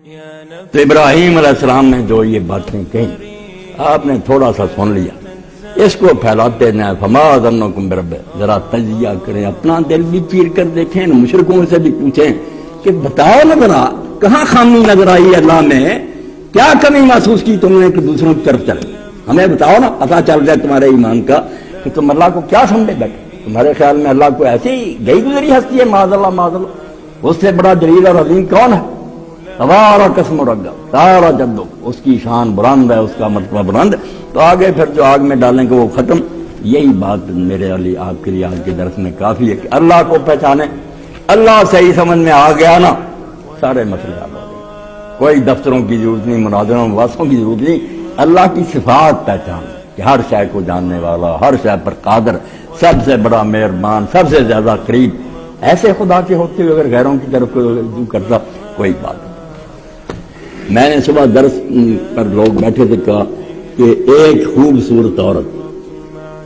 تو ابراہیم علیہ السلام نے جو یہ باتیں کہیں آپ نے تھوڑا سا سن لیا، اس کو پھیلاتے نہ فما ظنکم برب، ذرا تجزیہ کریں، اپنا دل بھی چیر کر دیکھیں، مشرکوں سے بھی پوچھیں کہ بتاؤ نا ذرا کہاں خامی نظر آئی اللہ میں، کیا کمی محسوس کی تم نے کہ دوسروں کی طرف چلے، ہمیں بتاؤ نا، پتہ چل جائے تمہارے ایمان کا کہ تم اللہ کو کیا سمجھے بیٹھے۔ تمہارے خیال میں اللہ کو ایسی گئی گزری ہستی ہے، معاذ اللہ معاذ اللہ، اس سے بڑا جلیل اور عظیم کون ہے؟ تبارک قسم رگا تارا جدو، اس کی شان بلند ہے، اس کا مرتبہ بلند۔ تو آگے پھر جو آگ میں ڈالیں گے وہ ختم۔ یہی بات میرے علی آپ کے لیے آج کے درس میں کافی ہے کہ اللہ کو پہچانے، اللہ صحیح سمجھ میں آ گیا نا، سارے مسئلے حل ہو گئے، کوئی دفتروں کی ضرورت نہیں، مناظروں واسطوں کی ضرورت نہیں، اللہ کی صفات پہچان کہ ہر شے کو جاننے والا، ہر شے پر قادر، سب سے بڑا مہربان، سب سے زیادہ قریب، ایسے خدا کے ہوتے ہوئے اگر غیروں کی طرف رجوع کرتا کوئی بات نہیں۔ میں نے صبح درس پر لوگ بیٹھے تھے، کہا کہ ایک خوبصورت عورت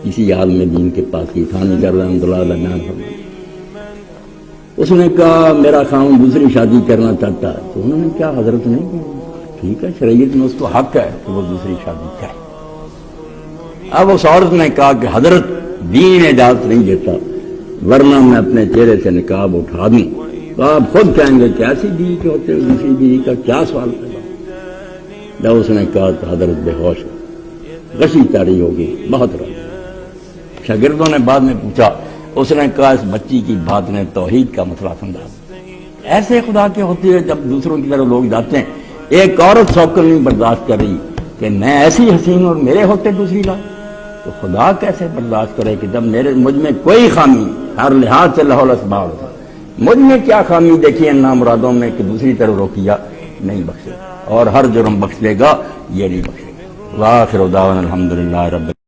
کسی عالم دین کے پاس کی تھانی کر رحمۃ اللہ علیہ بیان فرمایا، اس نے کہا میرا خاوند دوسری شادی کرنا چاہتا ہے، تو انہوں نے کیا حضرت نے کہا ٹھیک ہے، شریعت میں اس کو حق ہے کہ وہ دوسری شادی کرے۔ اب اس عورت نے کہا کہ حضرت دین اجازت نہیں دیتا، ورنہ میں اپنے چہرے سے نقاب اٹھا دوں، تو آپ خود کہیں گے کہ ایسی بیوی کے ہوتے ہوئے دوسری بیوی کا کیا سوال پیدا۔ جب اس نے کہا تو حضرت بے ہوش غشی تاری ہوگی، بہت رہا۔ شاگردوں نے بعد میں پوچھا، اس نے کہا اس بچی کی بات نے توحید کا مسئلہ سمجھا۔ ایسے خدا کے ہوتے ہوئے جب دوسروں کی طرف لوگ جاتے ہیں، ایک عورت سوکر نہیں برداشت کر رہی کہ میں ایسی حسین اور میرے ہوتے دوسری لا، تو خدا کیسے برداشت کرے کہ جب مجھ میں کوئی خامی ہر لحاظ سے لہو لسباب تھا، مجھ میں کیا خامی دیکھی ان نامرادوں میں کہ دوسری طرف روکیا نہیں بخشے، اور ہر جرم بخش لے گا، یہ نہیں بخشے گا۔ وآخر دعوانا الحمدللہ رب